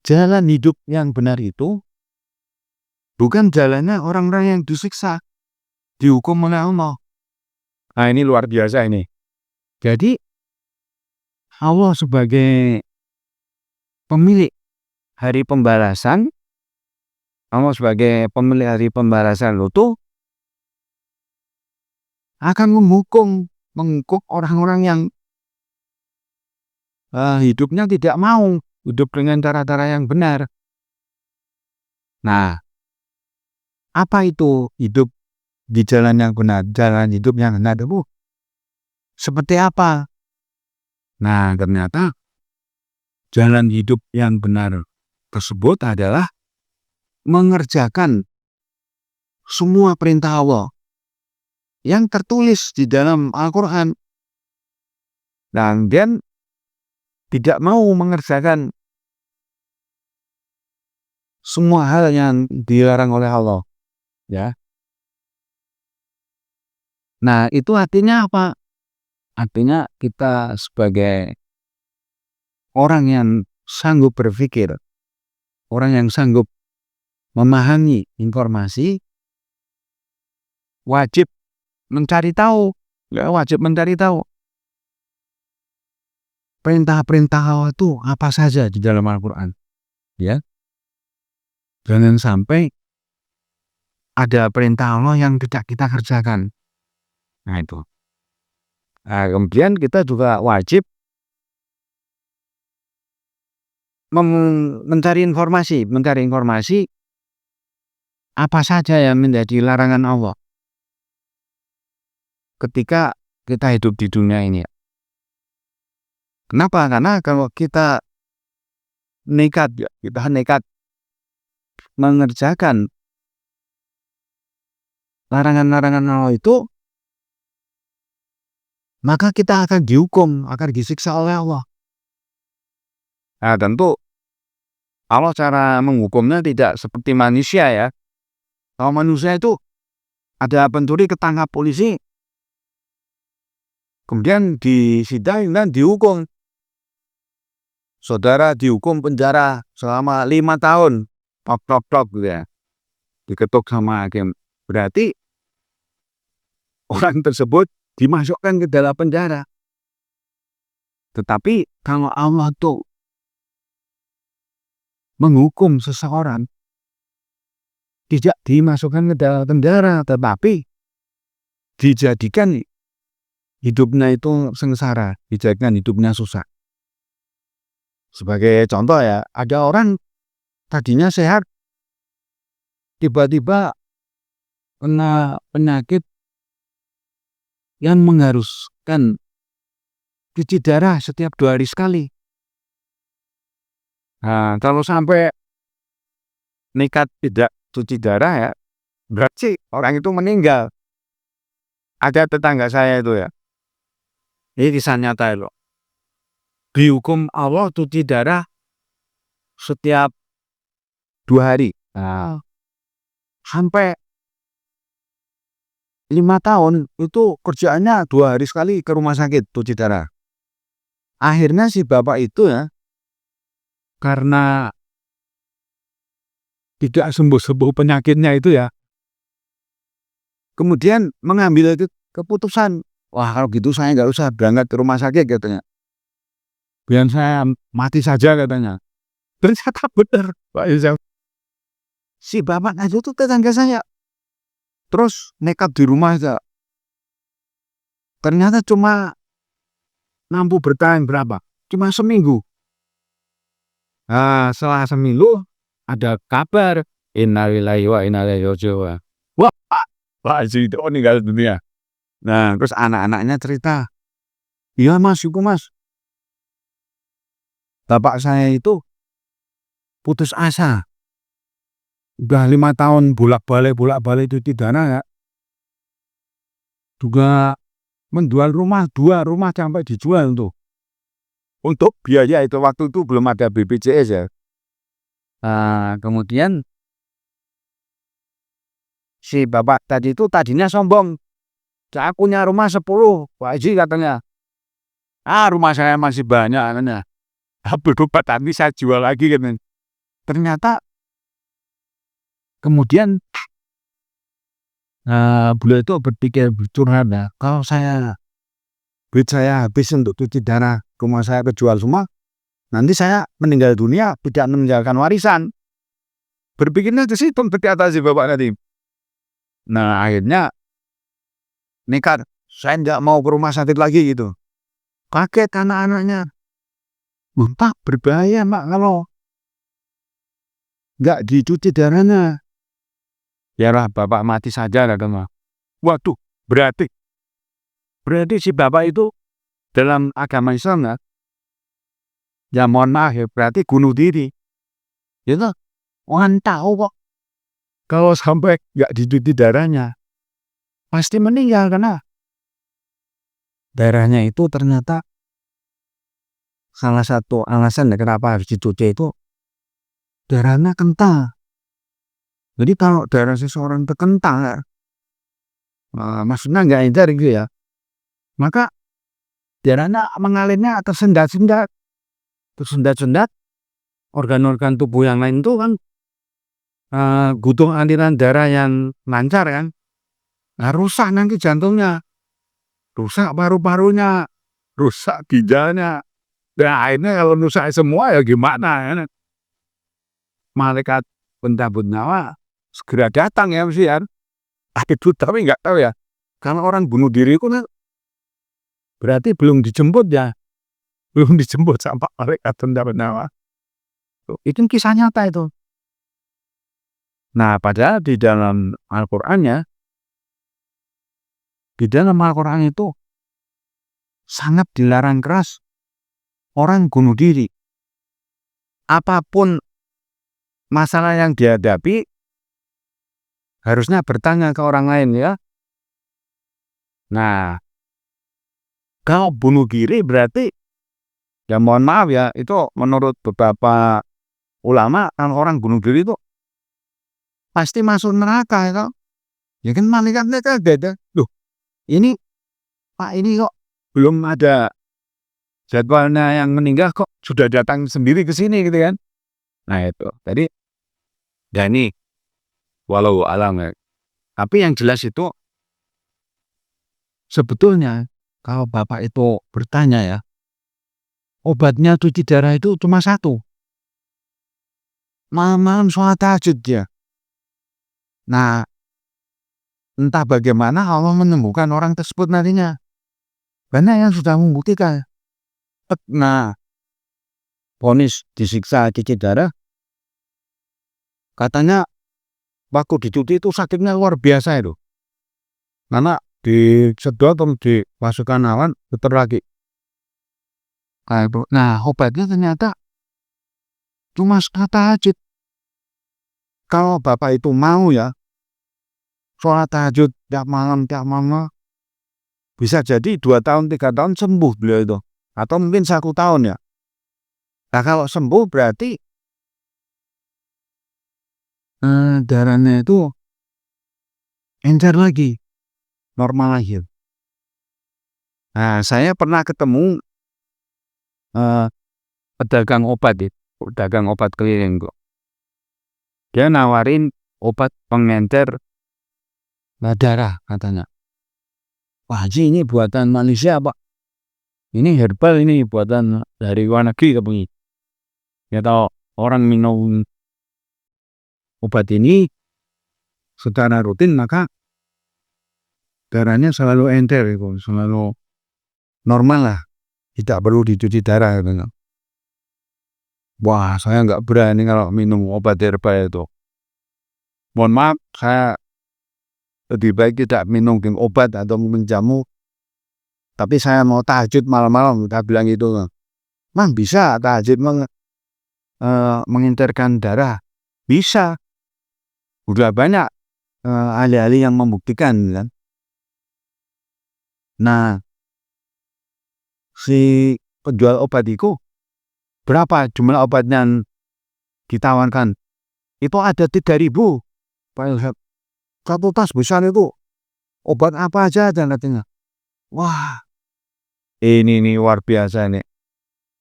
Jalan hidup yang benar itu bukan jalannya orang-orang yang disiksa, dihukum oleh Allah. Nah, ini luar biasa ini. Jadi, Allah sebagai pemilik hari pembalasan, Allah sebagai pemilik hari pembalasan itu akan menghukum orang-orang yang hidupnya tidak mau hidup dengan cara-cara yang benar. Nah, apa itu hidup di jalan yang benar? Jalan hidup yang benar itu seperti apa? Nah, ternyata jalan hidup yang benar tersebut adalah mengerjakan semua perintah Allah yang tertulis di dalam Al-Quran. Dan tidak mau mengerjakan semua hal yang dilarang oleh Allah. Ya. Nah, itu artinya apa? Artinya kita sebagai orang yang sanggup berpikir, orang yang sanggup memahami informasi, wajib mencari tahu. Ya, wajib mencari tahu perintah-perintah Allah itu apa saja di dalam Al-Quran. Ya. Jangan sampai ada perintah Allah yang tidak kita kerjakan. Nah, itu. Nah, kemudian kita juga wajib mencari informasi apa saja yang menjadi larangan Allah ketika kita hidup di dunia ini. Kenapa? Karena kalau kita nekat mengerjakan larangan-larangan Allah itu, maka kita akan dihukum, akan disiksa oleh Allah. Nah, tentu Allah cara menghukumnya tidak seperti manusia ya. Kalau manusia itu ada pencuri ketangkap polisi, kemudian disidang dan dihukum. Saudara dihukum penjara selama 5 tahun, tok gitu ya, diketuk sama hakim. Berarti orang tersebut dimasukkan ke dalam penjara. Tetapi kalau Allah tuh menghukum seseorang tidak dimasukkan ke dalam penjara, tetapi dijadikan hidupnya itu sengsara, dijadikan hidupnya susah. Sebagai contoh ya, ada orang tadinya sehat, tiba-tiba kena penyakit yang mengharuskan cuci darah setiap 2 hari sekali. Nah, kalau sampai nekat tidak cuci darah ya, berarti orang itu meninggal. Ada tetangga saya itu ya, ini kisah nyata loh. Dihukum Allah cuci darah setiap 2 hari. Nah, sampai 5 tahun itu kerjaannya 2 hari sekali ke rumah sakit cuci darah. Akhirnya si bapak itu ya, karena tidak sembuh-sembuh penyakitnya itu ya, kemudian mengambil keputusan, wah kalau gitu saya nggak usah berangkat ke rumah sakit katanya. Biar saya mati saja katanya. Ternyata benar Pak Yusuf. Si bapak itu tuh tetangga saya. Terus nekat di rumah aja. Ternyata cuma mampu bertahan berapa? Cuma seminggu. Nah, setelah seminggu ada kabar innalillahi wa inna ilaihi raji'un. Wah, Pak Haji itu meninggal dunia. Nah, terus anak-anaknya cerita, iya mas, itu mas, bapak saya itu putus asa. Udah 5 tahun bolak-balik cuci darah ya. Juga menjual rumah, 2 rumah sampai dijual tuh. Untuk biaya itu waktu itu belum ada BPJS ya. Nah, kemudian si bapak tadi itu tadinya sombong. Saya punya rumah 10, Pak Haji katanya. Rumah saya masih banyak katanya. Berobat nanti saya jual lagi katanya. Ternyata kemudian beliau itu berpikir curhat ya, kalau duit saya habis untuk cuci darah, rumah saya kejual semua, nanti saya meninggal dunia tidak meninggalkan warisan. Berpikirnya ke situ ternyata si bapak tadi. Nah akhirnya nekat, saya tidak mau ke rumah sakit lagi gitu. Kaget anak-anaknya. Pak berbahaya Pak kalau nggak dicuci darahnya. Yalah bapak mati saja katanya. Waduh, berarti si bapak itu dalam agama Islam ya mohon maaf ya, berarti bunuh diri. Itu orang tahu kok kalau sampai nggak dicuci darahnya pasti meninggal karena darahnya itu ternyata salah satu alasan kenapa harus dicuci itu darahnya kental. Jadi kalau darah seseorang itu kental, maksudnya nggak edar gitu ya, maka darahnya mengalirnya tersendat-sendat, organ-organ tubuh yang lain itu kan butuh aliran darah yang lancar kan. Nah, rusak nanti jantungnya, rusak paru-parunya, rusak ginjalnya. Nah, akhirnya kalau rusak semua ya gimana ya? Malaikat pencabut nyawa segera datang ya mesti kan. Itu tapi nggak tahu ya. Karena orang bunuh diri itu kan berarti belum dijemput ya. Belum dijemput sama malaikat pencabut nyawa. Itu kisah nyata itu. Nah, padahal di dalam Al-Qur'an itu sangat dilarang keras orang bunuh diri. Apapun masalah yang dihadapi harusnya bertanya ke orang lain ya. Nah, kalau bunuh diri berarti ya mohon maaf ya, itu menurut beberapa ulama kalau orang bunuh diri itu pasti masuk neraka ya. Ya kan malaikatnya kaget ya. Loh, ini Pak ini kok belum ada jadwalnya yang meninggal kok sudah datang sendiri ke sini gitu kan. Nah itu, tadi ya ini walau alam ya. Tapi yang jelas itu sebetulnya kalau Bapak itu bertanya ya, obatnya cuci darah itu cuma satu. malam-malam sholat tahajud dia. Nah, entah bagaimana Allah menyembuhkan orang tersebut nantinya. Banyak yang sudah membuktikan. Nah, vonis disiksa cuci darah, katanya waktu dicuci itu sakitnya luar biasa itu. Karena disedot atau dimasukkan awan, putar lagi. Nah, obatnya ternyata cuma sholat tahajud. Kalau Bapak itu mau ya, sholat tahajud tiap malam, bisa jadi 2 tahun, 3 tahun sembuh beliau itu. Atau mungkin 1 tahun ya. Nah, kalau sembuh berarti darahnya itu encer lagi, normal lagi. Nah, saya pernah ketemu pedagang obat keliling kok. Dia nawarin obat pengencer darah katanya. Wah, Ji, ini buatan Malaysia Pak. Ini herbal, ini buatan dari luar negeri katanya. Ya tahu orang minum obat ini secara rutin maka darahnya selalu encer itu, selalu normal lah, tidak perlu dicuci darah katanya. Wah, saya nggak berani kalau minum obat herbal itu. Mohon maaf, saya lebih baik tidak minum obat atau minum jamu. Tapi saya mau tahajud malam-malam, kita bilang gitu. Mang, bisa tahajud mengencerkan darah? Bisa. Udah banyak ahli-ahli yang membuktikan kan. Nah, si penjual obat itu berapa jumlah obat yang ditawarkan? Itu ada 3.000. Satu tas besar itu obat apa aja dan katanya. Wah, ini luar biasa nih.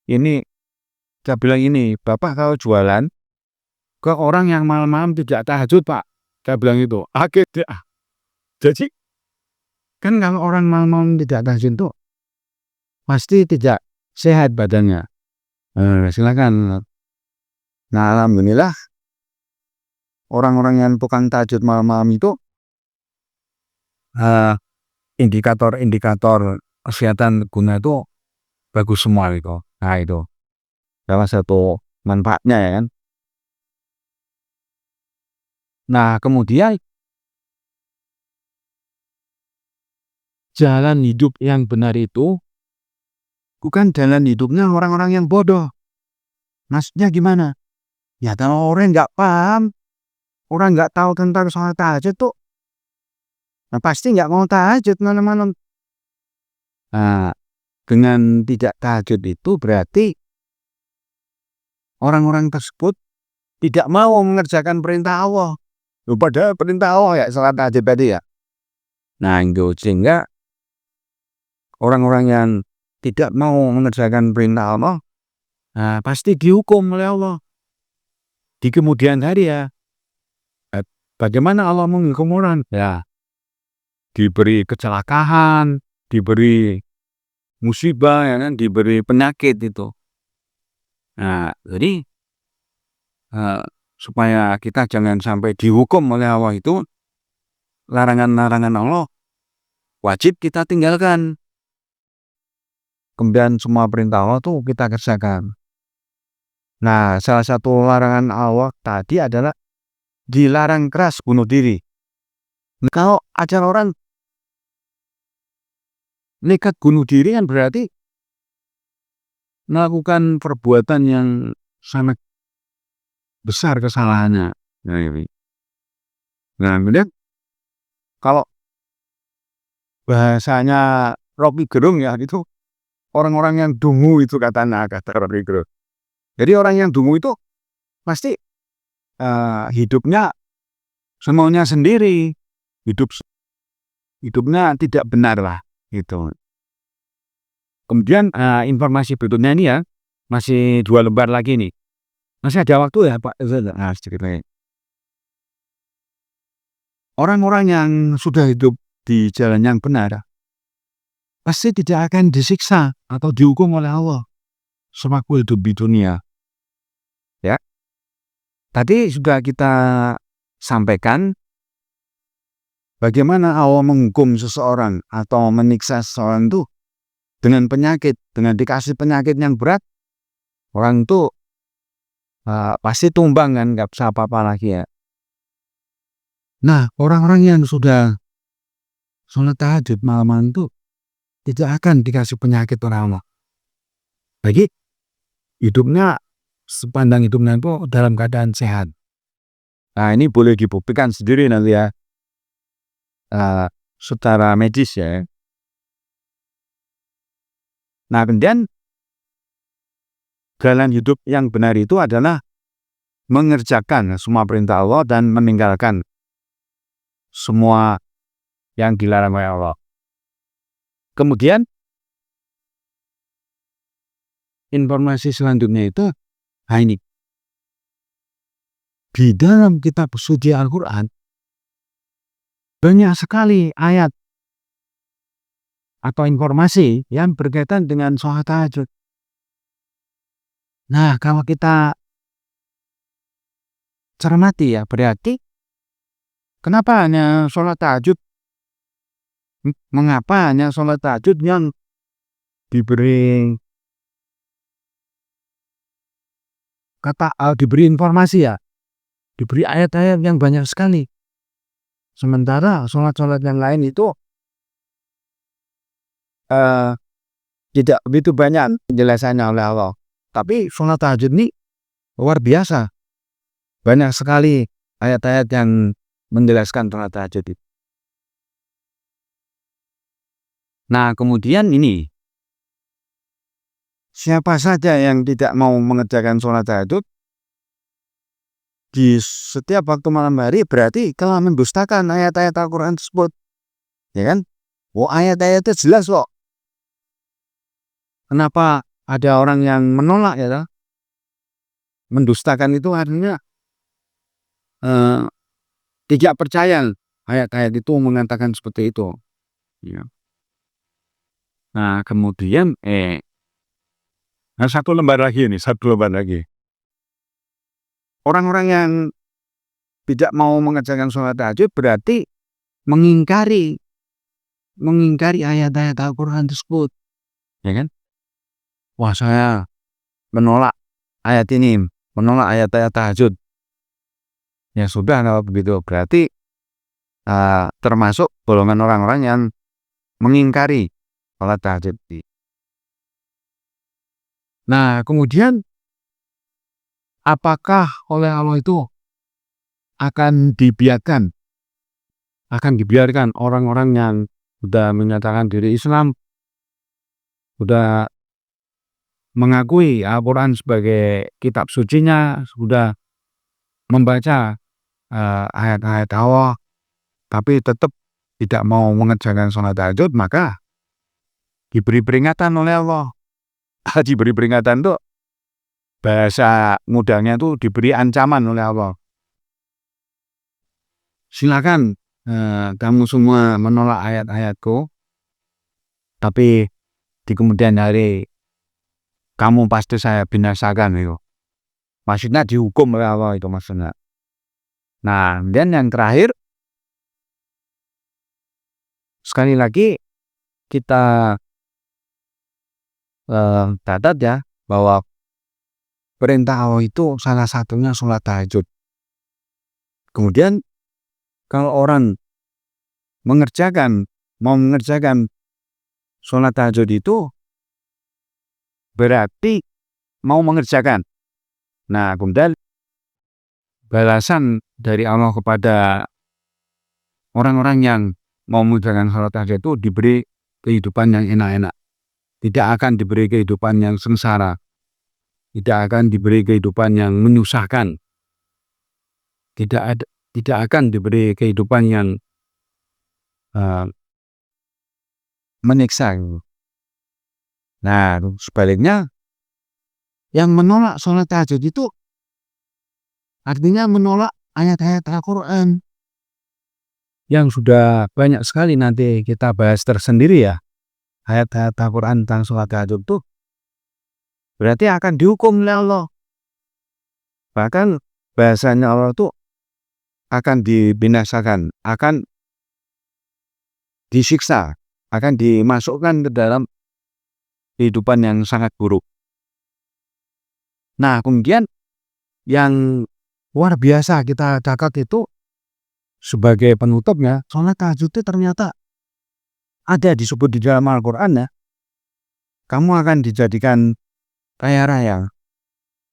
Ini saya bilang ini, Bapak kalau jualan ke orang yang malam-malam tidak tahajud Pak, saya bilang itu. Akhirnya, jadi kan kalau orang malam-malam tidak tahajud itu pasti tidak sehat badannya. Silakan. Nah, alhamdulillah orang-orang yang tukang tahajud malam-malam itu indikator kesehatan guna itu bagus semua gitu. Nah, itu salah satu manfaatnya ya kan. Nah, kemudian jalan hidup yang benar itu bukan jalan hidupnya orang-orang yang bodoh. Maksudnya gimana? Ya kalau orang nggak paham, orang nggak tahu tentang sholat tahajud tuh, nah pasti nggak mau tahajud malam-malam. Nah, dengan tidak tahajud itu berarti orang-orang tersebut tidak mau mengerjakan perintah Allah. Padahal perintah Allah ya sholat tahajud tadi ya. Nah, itu sehingga orang-orang yang tidak mau mengerjakan perintah Allah, nah, pasti dihukum oleh Allah di kemudian hari ya. Bagaimana Allah menghukum orang? Ya, diberi kecelakaan, diberi musibah, ya kan, diberi penyakit itu. Nah, jadi supaya kita jangan sampai dihukum oleh Allah itu, larangan-larangan Allah wajib kita tinggalkan. Kemudian semua perintah Allah tuh kita kerjakan. Nah, salah satu larangan Allah tadi adalah dilarang keras bunuh diri. Nah, kalau ada orang nekat bunuh diri kan berarti melakukan perbuatan yang sangat besar kesalahannya. Nah, kemudian kalau bahasanya Rocky Gerung ya itu orang-orang yang dungu itu kata Rocky Gerung. Jadi orang yang dungu itu pasti hidupnya semaunya sendiri, hidupnya tidak benar lah gitu. Kemudian informasi berikutnya ini ya, masih 2 lembar lagi nih. Masih ada waktu ya Pak? Nah, sedikit lagi. Orang-orang yang sudah hidup di jalan yang benar pasti tidak akan disiksa atau dihukum oleh Allah selama hidup di dunia. Ya. Tadi sudah kita sampaikan bagaimana Allah menghukum seseorang atau menyiksa seseorang itu dengan penyakit, dengan dikasih penyakit yang berat, orang itu pasti tumbang kan, nggak bisa apa-apa lagi ya. Nah, orang-orang yang sudah sholat tahajud malam itu tidak akan dikasih penyakit oleh Allah. Lagi hidupnya, sepanjang hidupnya itu dalam keadaan sehat. Nah, ini boleh dibuktikan sendiri nanti ya, secara medis ya. Nah, kemudian jalan hidup yang benar itu adalah mengerjakan semua perintah Allah dan meninggalkan semua yang dilarang oleh Allah. Kemudian informasi selanjutnya itu ini. Di dalam kitab suci Al-Quran banyak sekali ayat atau informasi yang berkaitan dengan sholat tahajud. Nah, kalau kita cermati ya, berarti kenapa hanya sholat tahajud? Mengapa hanya sholat tahajud yang diberi diberi informasi ya, diberi ayat-ayat yang banyak sekali. Sementara sholat-sholat yang lain itu tidak begitu banyak penjelasannya oleh Allah. Tapi sholat tahajud ini luar biasa. Banyak sekali ayat-ayat yang menjelaskan sholat tahajud itu. Nah, kemudian ini, siapa saja yang tidak mau mengerjakan sholat tahajud di setiap waktu malam hari berarti telah mendustakan ayat-ayat Al-Quran tersebut. Ya kan? Ayat-ayatnya jelas kok. Kenapa ada orang yang menolak ya? Mendustakan itu artinya tidak percaya ayat-ayat itu mengatakan seperti itu. Ya. Nah, kemudian satu lembar lagi. Orang-orang yang tidak mau mengerjakan sholat tahajud berarti mengingkari ayat-ayat Al-Quran tersebut. Ya kan? Wah, saya menolak ayat ini, menolak ayat-ayat tahajud. Ya sudah, kalau begitu berarti termasuk golongan orang-orang yang mengingkari sholat tahajud. Nah, kemudian apakah oleh Allah itu akan dibiarkan orang-orang yang sudah menyatakan diri Islam, sudah mengakui Al-Quran sebagai kitab sucinya, sudah membaca ayat-ayat Allah, tapi tetap tidak mau mengerjakan sholat tahajud, maka diberi peringatan oleh Allah. Diberi peringatan itu bahasa mudahnya itu diberi ancaman oleh Allah. Silakan kamu semua menolak ayat-ayatku, tapi di kemudian hari kamu pasti saya binasakan itu. Maksudnya dihukum oleh Allah itu maksudnya. Nah, dan yang terakhir, sekali lagi kita catat ya, bahwa perintah Allah itu salah satunya sholat tahajud. Kemudian kalau orang mau mengerjakan sholat tahajud itu berarti mau mengerjakan. Nah, kemudian balasan dari Allah kepada orang-orang yang mau mengerjakan sholat tahajud itu diberi kehidupan yang enak-enak. Tidak akan diberi kehidupan yang sengsara. Tidak akan diberi kehidupan yang menyusahkan. Tidak akan diberi kehidupan yang menyiksa. Nah, sebaliknya yang menolak sholat tahajud itu artinya menolak ayat-ayat Al-Quran yang sudah banyak sekali nanti kita bahas tersendiri ya. Ayat-ayat Al-Quran tentang sholat tahajud itu berarti akan dihukum oleh Allah. Bahkan bahasanya Allah itu akan dibinasakan, akan disiksa, akan dimasukkan ke dalam kehidupan yang sangat buruk. Nah, kemudian yang luar biasa kita catat itu sebagai penutupnya, sholat tahajud itu ternyata ada disebut di dalam Al-Quran ya. Kamu akan dijadikan kaya raya,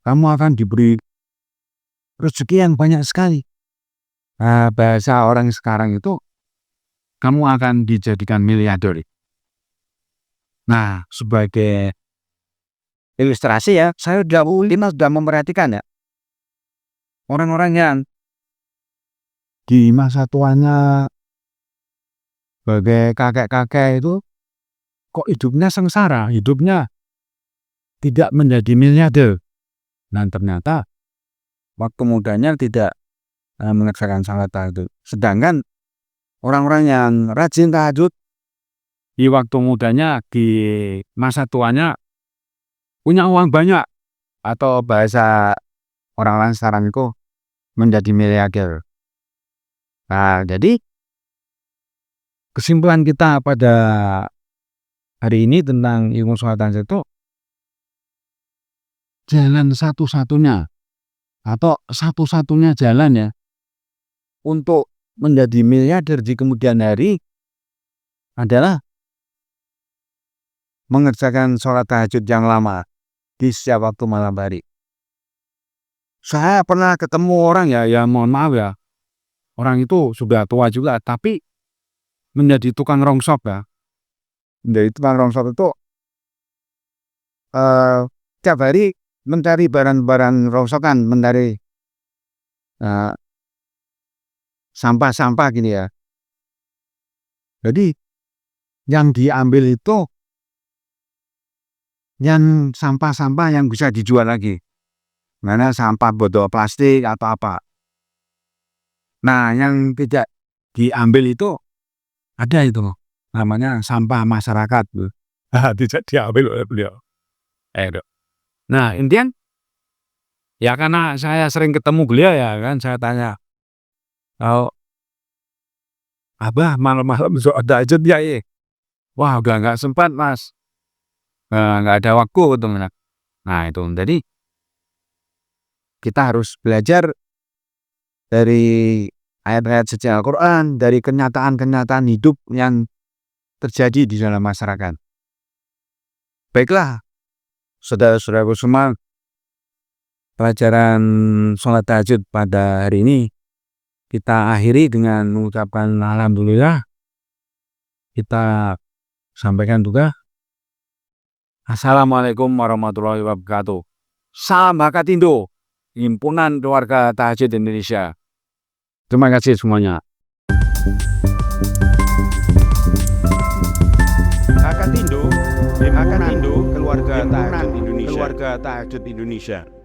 kamu akan diberi rezeki yang banyak sekali. Nah, bahasa orang sekarang itu, kamu akan dijadikan miliarder. Nah, sebagai ilustrasi ya, saya sudah memperhatikan ya, orang-orang yang di masa tuanya sebagai kakek-kakek itu kok hidupnya sengsara, hidupnya tidak menjadi miliarder. Dan ternyata waktu mudanya tidak mengerjakan salat tahajud. Sedangkan orang-orang yang rajin tahajud di waktu mudanya, di masa tuanya punya uang banyak, atau bahasa orang-orang sekarang itu menjadi miliarder. Nah, jadi kesimpulan kita pada hari ini tentang ilmu sholat tahajud itu, jalan satu-satunya atau satu-satunya jalan ya untuk menjadi miliarder di kemudian hari adalah mengerjakan sholat tahajud yang lama di setiap waktu malam hari. Saya pernah ketemu orang ya mohon maaf ya, orang itu sudah tua juga tapi menjadi tukang rongsok ya. Menjadi tukang rongsok itu tiap hari mencari barang-barang rongsokan, mencari sampah-sampah gini ya. Jadi yang diambil itu yang sampah-sampah yang bisa dijual lagi. Mana sampah botol plastik atau apa. Nah, yang tidak diambil itu ada itu namanya sampah masyarakat. Tidak diambil oleh beliau. Nah, intian ya karena saya sering ketemu beliau ya kan, saya tanya, "Oh, Abah malam-malam sholat tahajud ya?" "Wah, udah nggak sempat Mas, nggak ada waktu," gitu. Nah itu, jadi kita harus belajar dari ayat-ayat suci Al-Quran, dari kenyataan-kenyataan hidup yang terjadi di dalam masyarakat. Baiklah, saudara-saudaraku semua, pelajaran sholat tahajud pada hari ini kita akhiri dengan mengucapkan alhamdulillah. Kita sampaikan juga Assalamualaikum warahmatullahi wabarakatuh. Salam Hakatindo, Himpunan Keluarga Tahajud Indonesia. Terima kasih semuanya. Hakatindo, Keluarga Tahajud Indonesia.